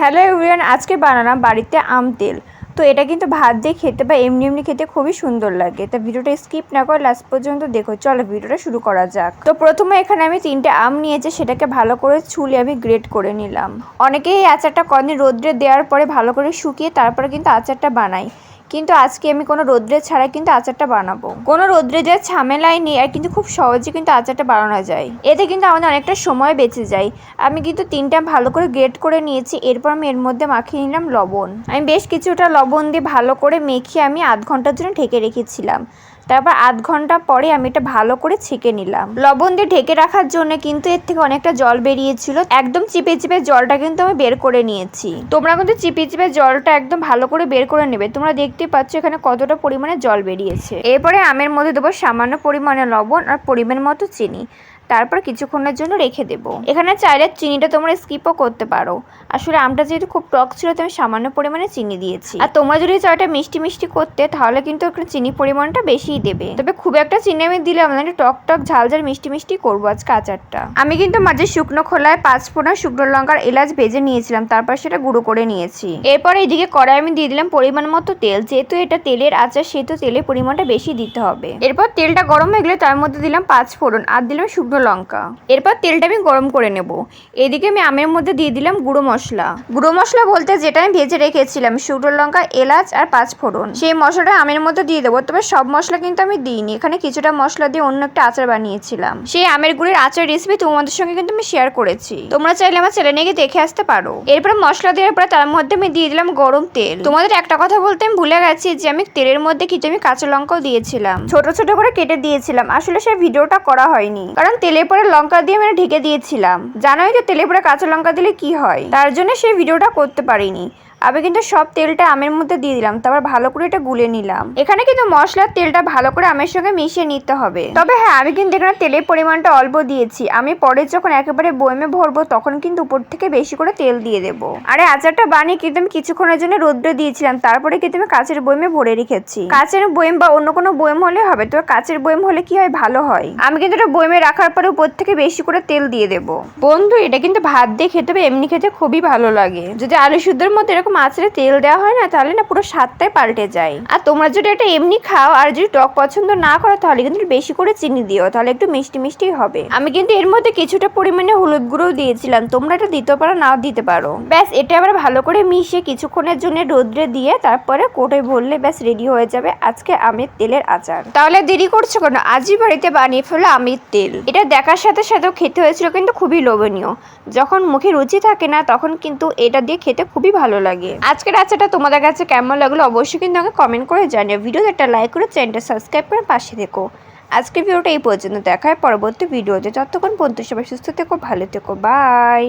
Hello everyone, আজকে বানালাম বাড়িতে আম তেল। তো এটা কিন্তু ভাত দিয়ে খেতে বা এমনি এমনি খেতে খুবই সুন্দর লাগে। তো ভিডিওটা স্কিপ না করে লাস্ট পর্যন্ত দেখো। চলো ভিডিওটা শুরু করা যাক। তো প্রথমে এখানে আমি 3টে আম নিয়েছি, সেটাকে ভালো করে ছুলে আমি গ্রেট করে নিলাম। অনেকেই এই আচারটা কদিন রোদ্রে দেওয়ার পরে ভালো করে শুকিয়ে তারপরে কিন্তু আচারটা বানাই, কিন্তু আজকে আমি কোনো রোদ্রে ছাড়াই কিন্তু আচারটা বানাবো। কোনো রোদ্রে দেওয়ার ঝামেলাই নেই, আর কিন্তু খুব সহজে কিন্তু আচারটা বানানো যায়। এতে কিন্তু আমাদের অনেকটা সময় বেঁচে যায়। আমি কিন্তু 3টা ভালো করে গ্রেট করে নিয়েছি। এরপর আমি এর মধ্যে মাখিয়ে নিলাম লবণ। আমি বেশ কিছুটা লবণ দিয়ে ভালো করে মেখে আমি আধ ঘন্টার জন্য ঢেকে রেখেছিলাম। তারপর আধ ঘন্টা পরে আমি এটা ভালো করে ছেঁকে নিলাম। লবণ দিয়ে ঢেকে রাখার জন্য কিন্তু এর থেকে অনেকটা জল বেরিয়েছিল। একদম চিপে চিপে জলটা কিন্তু আমি বের করে নিয়েছি। তোমরা কিন্তু চিপে চিপে জলটা একদম ভালো করে বের করে নেবে। তোমরা দেখতে পাচ্ছ এখানে কতটা পরিমাণে জল বেরিয়েছে। এরপরে আমের মধ্যে দেবো সামান্য পরিমাণে লবণ আর পরিমাণ মতো চিনি। তারপর কিছুক্ষণের জন্য রেখে দেবো। এখানে চাইলে চিনিটা তোমরা স্কিপও করতে পারো। আসলে আমটা যেহেতু খুব টক ছিল, তো আমি সামান্য পরিমাণে চিনি দিয়েছি। আর তোমরা যদি চাও এটা মিষ্টি মিষ্টি করতে, তাহলে কিন্তু একটু চিনি পরিমাণটা বেশিই দেবে। তবে খুব একটা চিনি আমি দিলাম না, টক টক ঝাল ঝাল মিষ্টি মিষ্টি করবো আজকে আচারটা। আমি কিন্তু মাঝে শুকনো খোলায় 5 ফোঁটা শুকনো লঙ্কার এলাচ ভেজে নিয়েছিলাম, তারপর সেটা গুঁড়ো করে নিয়েছি। এরপর এইদিকে কড়াই আমি দিয়ে দিলাম পরিমাণ মতো তেল। যেহেতু এটা তেলের আচার, সেহেতু তেলের পরিমাণটা বেশি দিতে হবে। এরপর তেলটা গরম হয়ে গেলে তার মধ্যে দিলাম 5 ফোড়ন আর দিলাম শুকনো লঙ্কা। এরপর তেলটা আমি গরম করে নেব। এদিকে আমি আমের মধ্যে দিয়ে দিলাম গুঁড়ো মশলা। গুঁড়ো মশলা বলতে যেটা আমি ভেজে রেখেছিলাম, শুকনো লঙ্কা, এলাচ আর 5 ফোড়ন, সেই মশলাটা আমের মধ্যে দিয়ে দেবো। তবে সব মশলা কিন্তু আমি দিইনি, এখানে কিছুটা মশলা দিয়ে অন্য একটা আচার বানিয়েছিলাম। সেই আমের গুঁড়ির আচার রেসিপি তোমাদের সঙ্গে কিন্তু আমি শেয়ার করেছি, তোমরা চাইলে আমার চ্যানেলে গিয়ে দেখে আসতে পারো। এরপর মশলা দেওয়ার পর তার মধ্যে আমি দিয়ে দিলাম গরম তেল। তোমাদের একটা কথা বলতে আমি ভুলে গেছি যে আমি তেলের মধ্যে কিছু আমি কাঁচা লঙ্কাও দিয়েছিলাম, ছোট ছোট করে কেটে দিয়েছিলাম। আসলে সেই ভিডিওটা করা হয়নি, কারণ তেলের পরে লঙ্কা দিয়ে আমি ঢেকে দিয়েছিলাম। জানোই তো তেলের পরে কাঁচা লঙ্কা দিলে কি হয়, তার জন্য সেই ভিডিওটা করতে পারিনি। আমি কিন্তু সব তেলটা আমের মধ্যে দিয়ে দিলাম, তারপর ভালো করে এটা গুলে নিলাম। এখানে কিন্তু মশলার তেলটা ভালো করে আমের সঙ্গে মিশিয়ে নিতে হবে। তবে হ্যাঁ, আমি কিন্তু এখানে তেলের পরিমাণটা অল্প দিয়েছি। আমি পরে যখন একেবারে বয়মে ভরবো, তখন কিন্তু উপর থেকে বেশি করে তেল দিয়ে দেবো। আরে আচারটা বানিয়ে কিন্তু আমি কিছুক্ষণের জন্য রোদ্রে দিয়েছিলাম, তারপরে কিন্তু আমি কাচের বয়মে ভরে রেখেছি। কাচের বয়ম বা অন্য কোনো বয়ম হলে হবে, তো কাচের বয়ম হলে কি হয়, ভালো হয়। আমি কিন্তু এটা বয়মে রাখার পরে উপর থেকে বেশি করে তেল দিয়ে দেবো। বন্ধু, এটা কিন্তু ভাত দিয়ে খেতে হবে, এমনি খেতে খুবই ভালো লাগে। যদি আলু সুদ্ধের মধ্যে এরকম আচারে তেল দেওয়া হয় না, তাহলে না পুরো স্বাদটাই পাল্টে যায়। আর তোমরা যদি এটা এমনি খাও আর যদি টক পছন্দ না করো, তাহলে কিন্তু বেশি করে চিনি দিও, তাহলে একটু মিষ্টি মিষ্টি হবে। আমি কিন্তু এর মধ্যে কিছুটা পরিমাণে হলুদ গুঁড়ো দিয়েছিলাম, তোমরা এটা দিতে পারো, নাও দিতে পারো। ব্যাস, এটা আবার ভালো করে মিশিয়ে কিছুক্ষণের জন্য রোদ্রে দিয়ে তারপরে কোটে ভরলে ব্যাস রেডি হয়ে যাবে আজকে আমের তেলের আচার। তাহলে দেরি করছো কেন, আজই বাড়িতে বানিয়ে ফেলো আমের তেল। এটা দেখার সাথে সাথেও খেতে হয়েছিল কিন্তু খুবই লোভনীয়। যখন মুখে রুচি থাকে না, তখন কিন্তু এটা দিয়ে খেতে খুবই ভালো লাগে। আজকের আচারটা তোমাদের কাছে কেমন লাগলো অবশ্যই কিন্তু আমাকে কমেন্ট করে জানিও। ভিডিওতে একটা লাইক করে চ্যানেলটা সাবস্ক্রাইব করে পাশে থেকো। আজকের ভিডিওটা এই পর্যন্ত, দেখা হয় পরবর্তী ভিডিওতে। ততক্ষণ পর্যন্ত সবাই সুস্থ থেকো, ভালো থেকো, বাই।